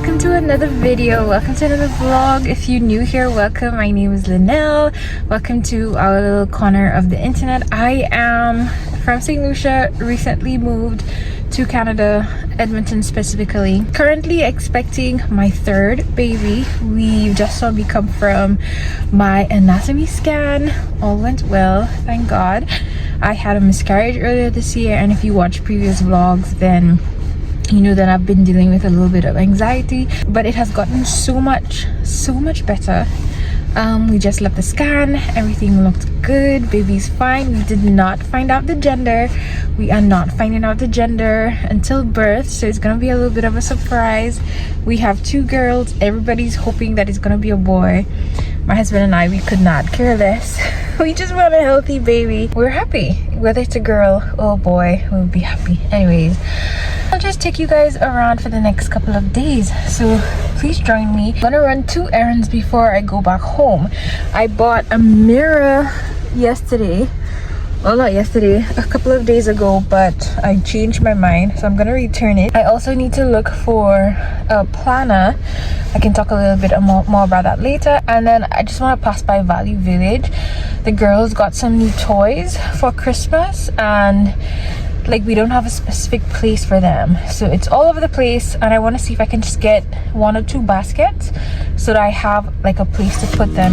welcome to another video. Welcome to another vlog. If you're new here, welcome. My name is Linnell. Welcome to our little corner of the internet. I am from St. Lucia, recently moved to Canada, Edmonton specifically. Currently expecting my third baby. We just saw me come from my anatomy scan. All went well, thank God. I had a miscarriage earlier this year, and if you watch previous vlogs, then you know that I've been dealing with a little bit of anxiety, but it has gotten so much better. We just left the scan, everything looked good, baby's fine. We did not find out the gender. We are not finding out the gender until birth, so it's gonna be a little bit of a surprise. We have two girls. Everybody's hoping that it's gonna be a boy. My husband and I, we could not care less. We just want a healthy baby. We're happy. Whether it's a girl or a boy, we'll be happy. Anyways, I'll just take you guys around for the next couple of days, so please join me. I'm gonna run 2 errands before I go back home. I bought a mirror yesterday. Well, not yesterday, a couple of days ago, but I changed my mind, so I'm gonna return it. I also need to look for a planner. I can talk a little bit more about that later. And then I just want to pass by Value Village. The girls got some new toys for Christmas, and like we don't have a specific place for them, so it's all over the place, and I want to see if I can just get 1 or 2 baskets so that I have like a place to put them.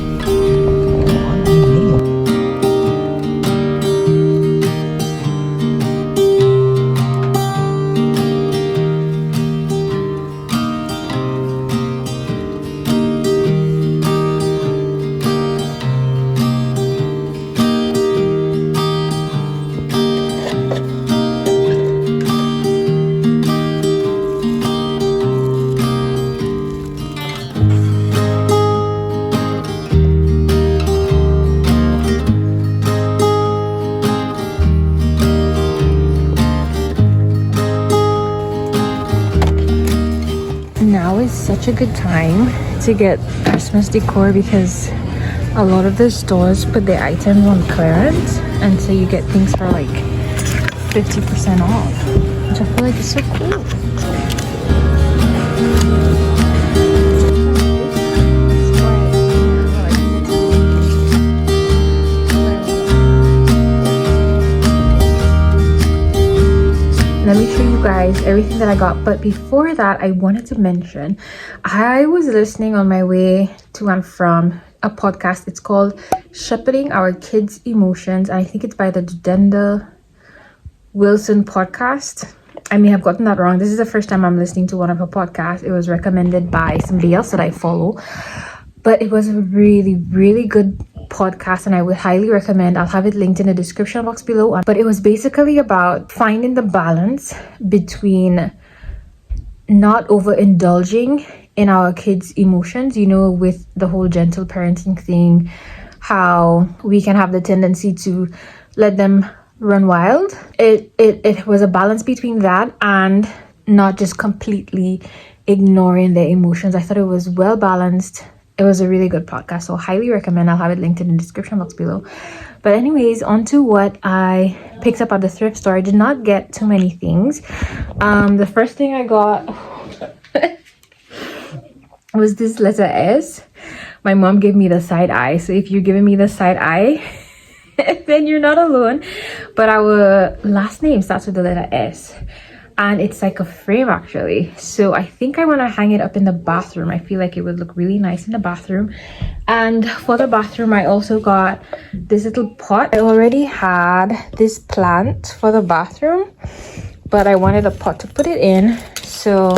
Now is such a good time to get Christmas decor because a lot of the stores put their items on clearance, and so you get things for like 50% off, which I feel like is so cool. Let me show you guys everything that I got, but before that I wanted to mention I was listening on my way to and from a podcast. It's called Shepherding Our Kids' Emotions, and I think it's by the Judenda Wilson podcast. I may have gotten that wrong. This is the first time I'm listening to one of her podcasts. It was recommended by somebody else that I follow, but it was a really good podcast, and I would highly recommend. I'll have it linked in the description box below. But it was basically about finding the balance between not overindulging in our kids' emotions, you know, with the whole gentle parenting thing, how we can have the tendency to let them run wild. It was a balance between that and not just completely ignoring their emotions. I thought it was well balanced. It was a really good podcast, so highly recommend. I'll have it linked in the description box below. But anyways, on to what I picked up at the thrift store. I did not get too many things. The first thing I got was this letter S. My mom gave me the side eye, so if you're giving me the side eye, then you're not alone. But our last name starts with the letter S. And it's like a frame actually, so I think I want to hang it up in the bathroom. I feel like it would look really nice in the bathroom. And for the bathroom I also got this little pot. I already had this plant for the bathroom, but I wanted a pot to put it in, so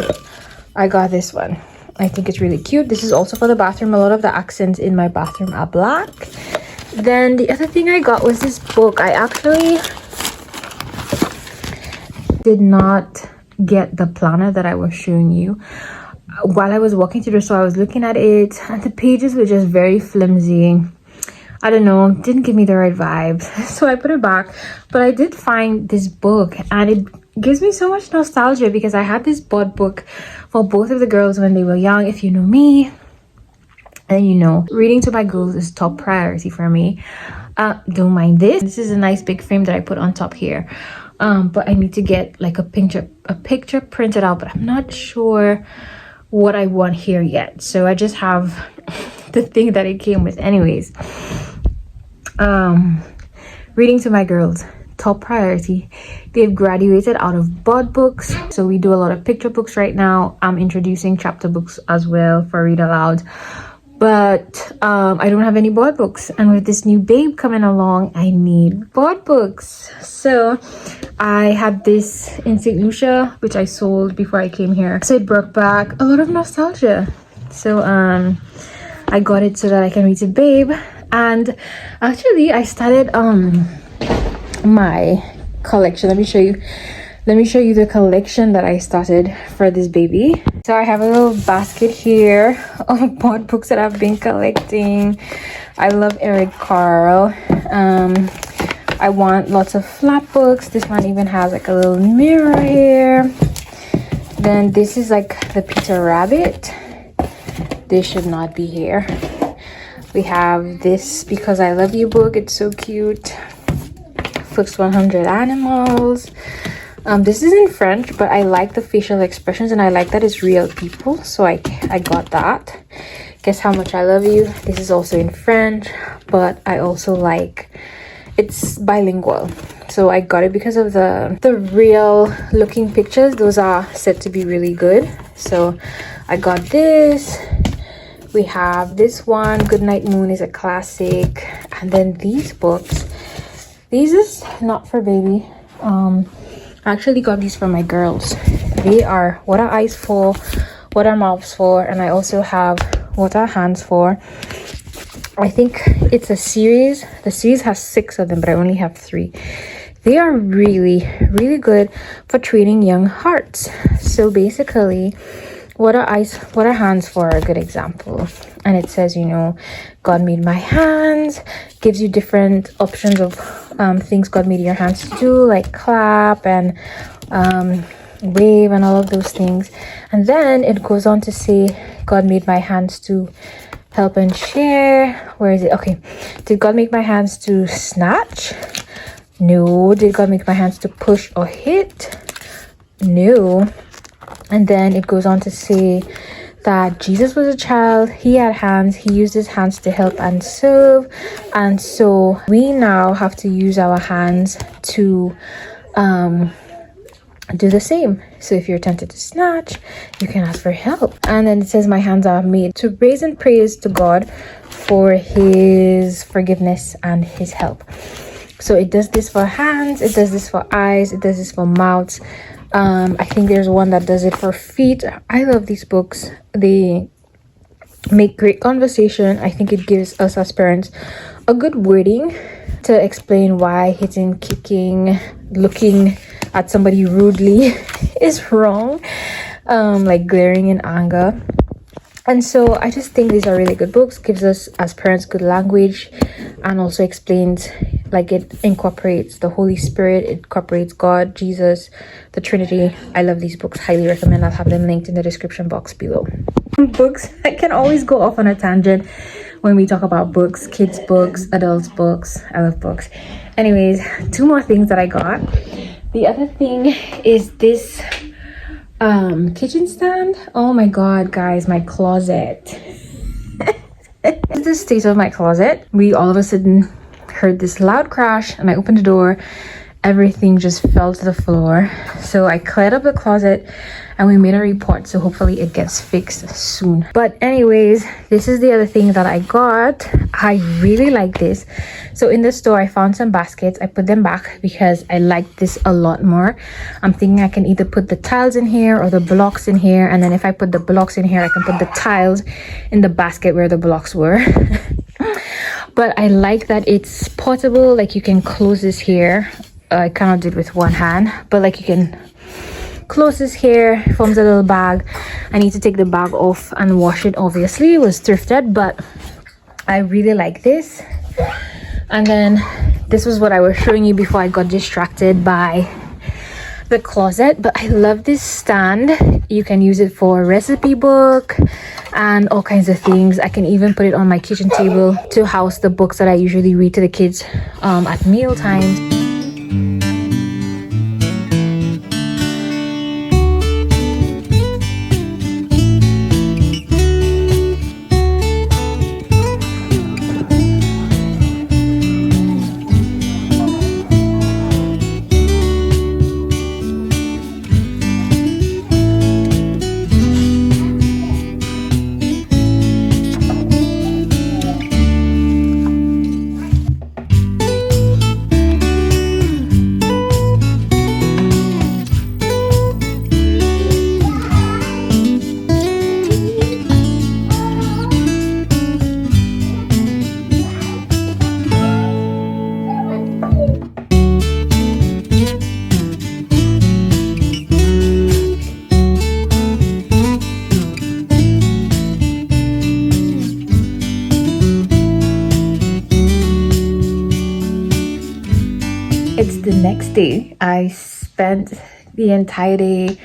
I got this one. I think it's really cute. This is also for the bathroom. A lot of the accents in my bathroom are black. Then the other thing I got was this book. I actually did not get the planner that I was showing you. While I was walking through the store, I was looking at it, and the pages were just very flimsy. I don't know, didn't give me the right vibes, so I put it back. But I did find this book, and it gives me so much nostalgia because I had this book for both of the girls when they were young. If you know me, and you know, reading to my girls is top priority for me. Don't mind this. This is a nice big frame that I put on top here. But I need to get like a picture printed out, but I'm not sure what I want here yet. So I just have the thing that it came with. Anyways, reading to my girls, top priority. They've graduated out of board books, so we do a lot of picture books right now. I'm introducing chapter books as well for read aloud, but I don't have any board books, and with this new babe coming along, I need board books. So I had this in St. Lucia, which I sold before I came here, so it brought back a lot of nostalgia. So I got it so that I can read to babe. And actually I started my collection. Let me show you the collection that I started for this baby. So I have a little basket here of board books that I've been collecting. I love Eric Carle. I want lots of flat books. This one even has like a little mirror here. Then this is like the Peter Rabbit. This should not be here. We have this Because I Love You book. It's so cute. First 100 Animals. This is in French, but I like the facial expressions and I like that it's real people, so I got that. Guess How Much I Love You. This is also in French, but I also like it's bilingual, so I got it because of the real looking pictures. Those are said to be really good, so I got this. We have this one, Goodnight Moon, is a classic. And then these books, these is not for baby. I actually got these for my girls. They are What Are Eyes For, What Are Mouths For, and I also have What Are Hands For. I think it's a series. The series has 6 of them, but I only have 3. They are really, really good for training young hearts. So basically, What Are Hands For are a good example. And it says, you know, God made my hands, gives you different options of things God made your hands to do, like clap and wave and all of those things. And then it goes on to say, God made my hands to help and share. Where is it? Okay. Did God make my hands to snatch? No. Did God make my hands to push or hit? No. And then it goes on to say that Jesus was a child, he had hands, he used his hands to help and serve, and so we now have to use our hands to do the same. So if you're tempted to snatch, you can ask for help. And then it says, my hands are made to raise and praise to God for his forgiveness and his help. So it does this for hands, it does this for eyes, it does this for mouths. I think there's one that does it for feet. I love these books. They make great conversation. I think it gives us as parents a good wording to explain why hitting, kicking, looking at somebody rudely is wrong, like glaring in anger. And so I just think these are really good books. Gives us as parents good language, and also explains, like, it incorporates the Holy Spirit, it incorporates God, Jesus, the Trinity. I love these books. Highly recommend. I'll have them linked in the description box below. Books. I can always go off on a tangent when we talk about books, kids books, adults books. I love books. Anyways, 2 more things that I got. The other thing is this kitchen stand. Oh my god, guys, my closet. This is the state of my closet. We all of a sudden heard this loud crash and I opened the door. Everything just fell to the floor. So I cleared up the closet and we made a report, so hopefully it gets fixed soon. But anyways, this is the other thing that I got. I really like this. So in the store I found some baskets. I put them back because I like this a lot more. I'm thinking I can either put the tiles in here or the blocks in here, and then if I put the blocks in here I can put the tiles in the basket where the blocks were. But I like that it's portable. Like, you can close this here. I cannot do it with one hand, but like, you can close this here. It forms a little bag. I need to take the bag off and wash it. Obviously, it was thrifted, but I really like this. And then this was what I was showing you before I got distracted by the closet. But I love this stand. You can use it for a recipe book and all kinds of things. I can even put it on my kitchen table to house the books that I usually read to the kids at meal times. It's the next day. I spent the entire day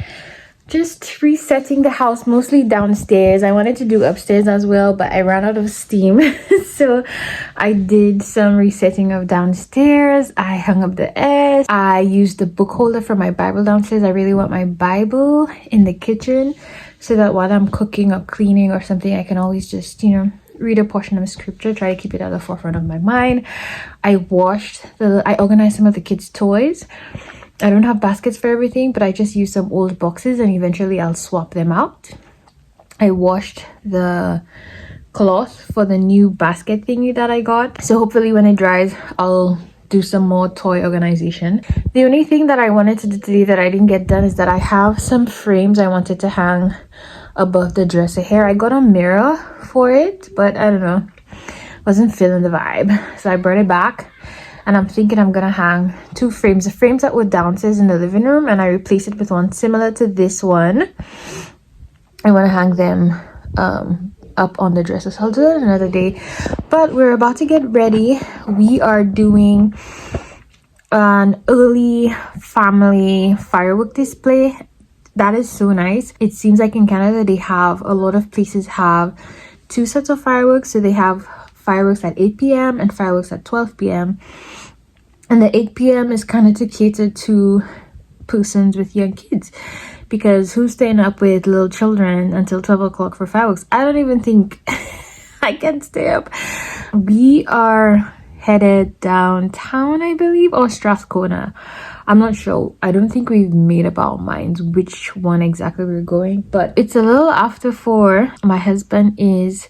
just resetting the house, mostly downstairs. I wanted to do upstairs as well, but I ran out of steam. So I did some resetting of downstairs. I hung up the S. I used the book holder for my Bible downstairs. I really want my Bible in the kitchen so that while I'm cooking or cleaning or something, I can always just, read a portion of scripture, try to keep it at the forefront of my mind. I organized some of the kids' toys. I don't have baskets for everything, but I just used some old boxes and eventually I'll swap them out. I washed the cloth for the new basket thingy that I got. So hopefully when it dries, I'll do some more toy organization. The only thing that I wanted to do today that I didn't get done is that I have some frames I wanted to hang above the dresser here. I got a mirror for it, but I don't know. Wasn't feeling the vibe. So I brought it back. And I'm thinking I'm gonna hang two frames. The frames that were downstairs in the living room, and I replaced it with one similar to this one. I want to hang them up on the dresser. So I'll do that another day. But we're about to get ready. We are doing an early family firework display. That is so nice. It seems like in Canada they have a lot of places have two sets of fireworks. So they have fireworks at 8 p.m. and fireworks at 12 p.m. And the 8 p.m. is kind of to cater to persons with young kids, because who's staying up with little children until 12 o'clock for fireworks? I don't even think I can stay up. We are headed downtown, I believe, or Strathcona. I'm not sure. I don't think we've made up our minds which one exactly we're going, but it's a little after 4. My husband is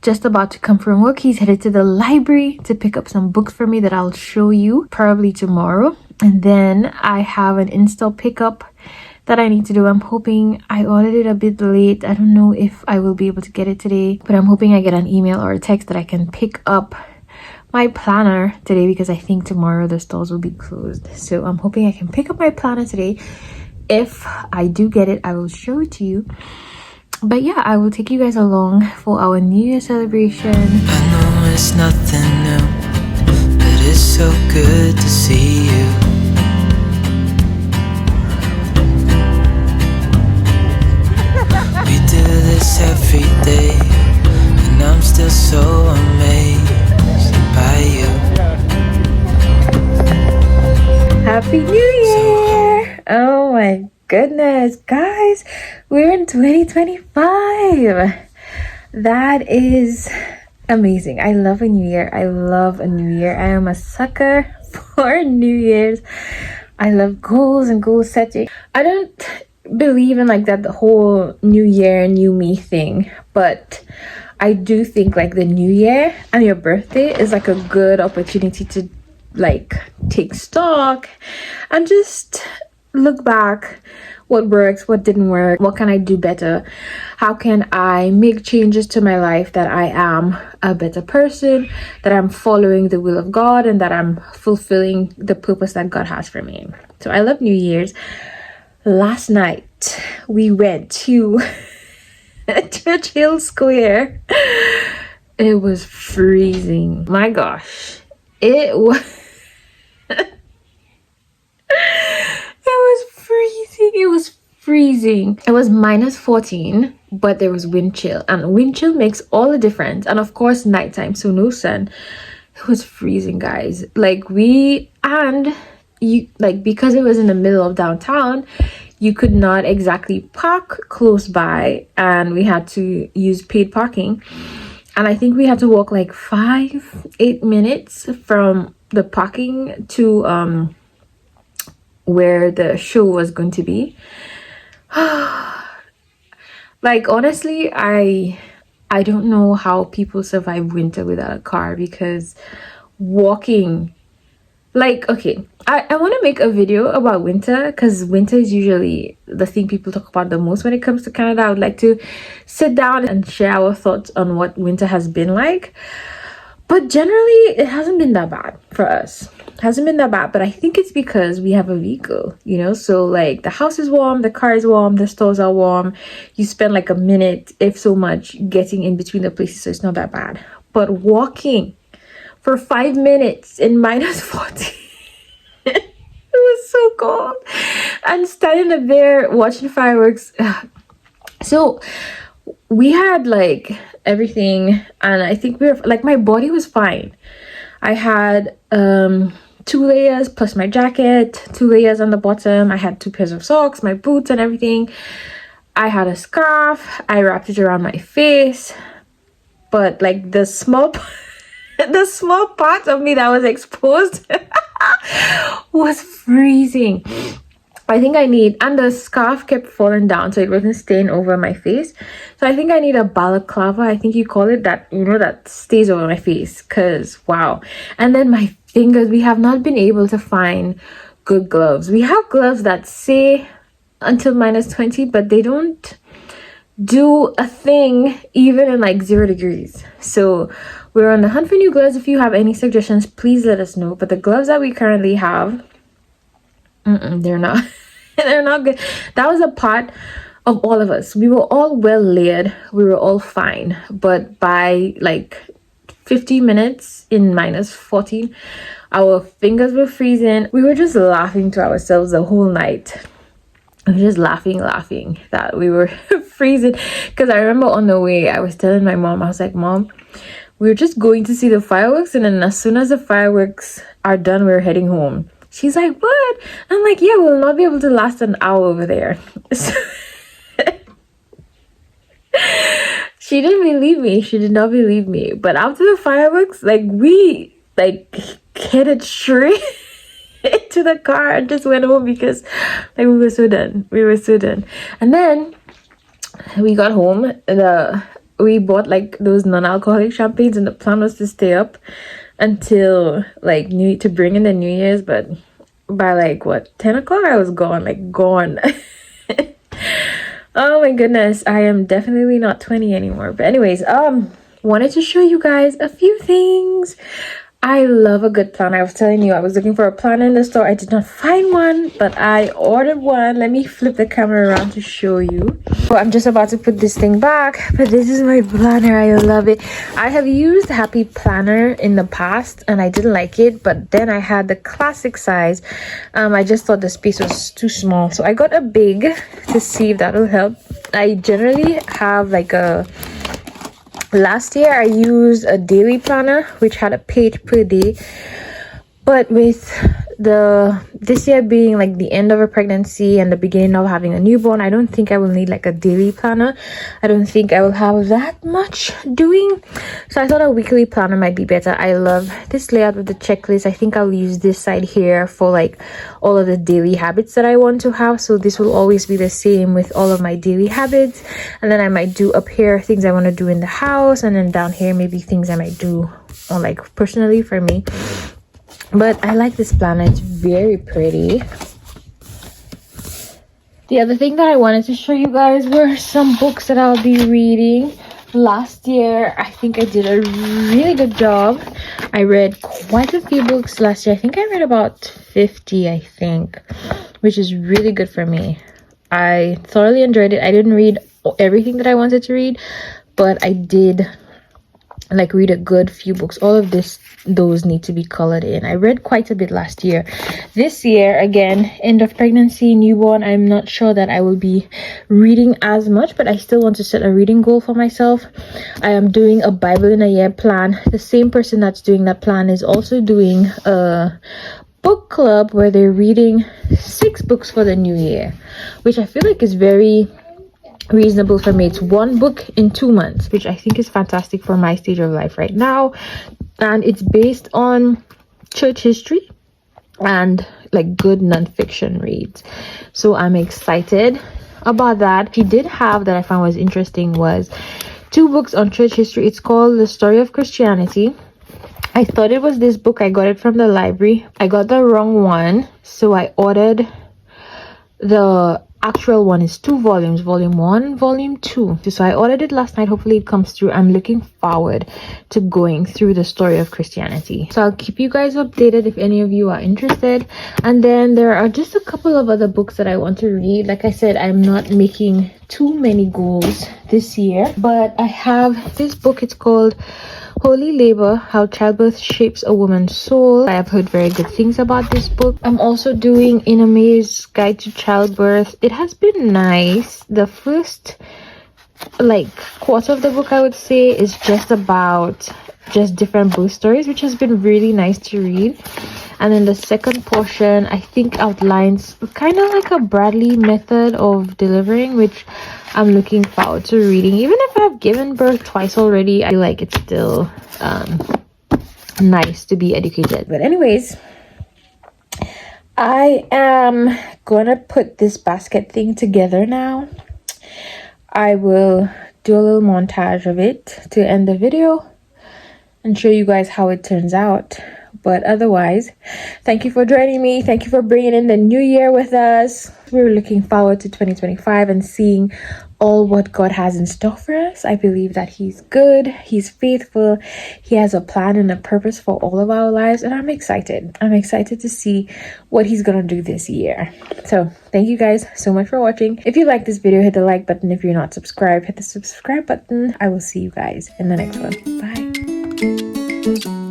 just about to come from work. He's headed to the library to pick up some books for me that I'll show you probably tomorrow. And then I have an in-store pickup that I need to do. I'm hoping I ordered it a bit late. I don't know if I will be able to get it today, but I'm hoping I get an email or a text that I can pick up my planner today, because I think tomorrow the stores will be closed. So I'm hoping I can pick up my planner today. If I do get it, I will show it to you. But yeah, I will take you guys along for our New Year celebration. I know it's nothing new, but it's so good to see you. We do this every day, and I'm still so amazed by you. Happy New Year! Oh my goodness, guys, we're in 2025. That is amazing. I love a new year. I love a new year. I am a sucker for New Year's. I love goals and goal setting. I don't believe in like that the whole new year, new me thing, but I do think like the new year and your birthday is like a good opportunity to like take stock and just look back. What works, what didn't work, what can I do better, how can I make changes to my life that I am a better person, that I'm following the will of God, and that I'm fulfilling the purpose that God has for me. So I love New Year's. Last night we went to Churchill Square. It was freezing. My gosh, it was freezing. It was minus 14, but there was wind chill, and wind chill makes all the difference. And of course nighttime, so no sun. It was freezing, guys. Because it was in the middle of downtown, you could not exactly park close by, and we had to use paid parking. And I think we had to walk like 5-8 minutes from the parking to where the show was going to be. Like honestly, I don't know how people survive winter without a car, because walking, like, okay, I want to make a video about winter, because winter is usually the thing people talk about the most when it comes to Canada. I would like to sit down and share our thoughts on what winter has been like. But generally, it hasn't been that bad for us. It hasn't been that bad, but I think it's because we have a vehicle, so like the house is warm, the car is warm, the stores are warm. You spend like a minute, if so much, getting in between the places, so it's not that bad. But walking for 5 minutes in minus 40 so cold. And standing up there watching fireworks. So we had like everything, and I think we were like, my body was fine. I had 2 layers plus my jacket, 2 layers on the bottom. I had 2 pairs of socks, my boots and everything. I had a scarf. I wrapped it around my face, but like the small part of me that was exposed was freezing. I think and the scarf kept falling down so it wasn't staying over my face. So I think I need a balaclava, I think you call it, that, you know, that stays over my face, because wow. And then my fingers, we have not been able to find good gloves. We have gloves that say until -20, but they don't do a thing even in like 0 degrees. So we're on the hunt for new gloves. If you have any suggestions, please let us know. But the gloves that we currently have, they're not they're not good. That was a part of all of us. We were all well layered, we were all fine, but by like 50 minutes in -14, our fingers were freezing. We were just laughing to ourselves the whole night. I was just laughing that we were freezing. Because I remember on the way, I was telling my mom, I was like, Mom, we're just going to see the fireworks, and then as soon as the fireworks are done, we're heading home. She's like, what? I'm like, yeah, we'll not be able to last an hour over there. So she didn't believe me. She did not believe me. But after the fireworks, like, we like headed straight to the car and just went home, because like we were so done. And then we got home. We bought like those non-alcoholic champagnes, and the plan was to stay up until like to bring in the New Year's, but by like 10 o'clock I was gone. Oh my goodness, I am definitely not 20 anymore. But anyways, wanted to show you guys a few things. I love a good planner. I was telling you, I was looking for a planner in the store. I did not find one, but I ordered one. Let me flip the camera around to show you. So I'm just about to put this thing back, but this is my planner. I love it. I have used Happy Planner in the past and I didn't like it, but then I had the classic size. I just thought the space was too small, so I got a big to see if that will help. I generally have like last year I used a daily planner which had a page per day, but with this year being like the end of a pregnancy and the beginning of having a newborn, I don't think I will need like a daily planner. I don't think I will have that much doing, so I thought a weekly planner might be better. I love this layout with the checklist. I think I'll use this side here for like all of the daily habits that I want to have, so this will always be the same with all of my daily habits. And then I might do up here things I want to do in the house, and then down here maybe things I might do or like personally for me. But I like this planner. It's very pretty. The other thing that I wanted to show you guys were some books that I'll be reading. Last year, I think I did a really good job. I read quite a few books last year. I think I read about 50, I think, which is really good for me. I thoroughly enjoyed it. I didn't read everything that I wanted to read, but I did like read a good few books. All of those need to be colored in. I read quite a bit last year. This year, again, end of pregnancy, newborn, I'm not sure that I will be reading as much, but I still want to set a reading goal for myself. I am doing a Bible in a year plan. The same person that's doing that plan is also doing a book club where they're reading 6 books for the new year, which I feel like is very reasonable for me. It's 1 book in 2 months, which I think is fantastic for my stage of life right now. And it's based on church history and like good non-fiction reads, so I'm excited about that. He did have that I found was interesting was 2 books on church history. It's called The Story of Christianity. I thought it was this book. I got it from the library. I got the wrong one, so I ordered the actual one. Is 2 volumes, volume 1, volume 2. So I ordered it last night. Hopefully it comes through. I'm looking forward to going through the story of Christianity, so I'll keep you guys updated if any of you are interested. And then there are just a couple of other books that I want to read. Like I said, I'm not making too many goals this year, but I have this book. It's called Holy Labor: How Childbirth Shapes a Woman's Soul. I have heard very good things about this book. I'm also doing In a Maid's Guide to Childbirth. It has been nice. The first quarter of the book, I would say, is just about just different birth stories, which has been really nice to read. And then the second portion, I think, outlines kind of like a Bradley method of delivering, which I'm looking forward to reading. Even if I've given birth twice already, I feel like it's still nice to be educated. But anyways, I am gonna put this basket thing together now. I will do a little montage of it to end the video and show you guys how it turns out. But otherwise, thank you for joining me. Thank you for bringing in the new year with us. We're looking forward to 2025 and seeing all what God has in store for us. I believe that He's good, He's faithful, He has a plan and a purpose for all of our lives, and I'm excited. I'm excited to see what He's gonna do this year. So thank you guys so much for watching. If you like this video, hit the like button. If you're not subscribed, hit the subscribe button. I will see you guys in the next one. Bye.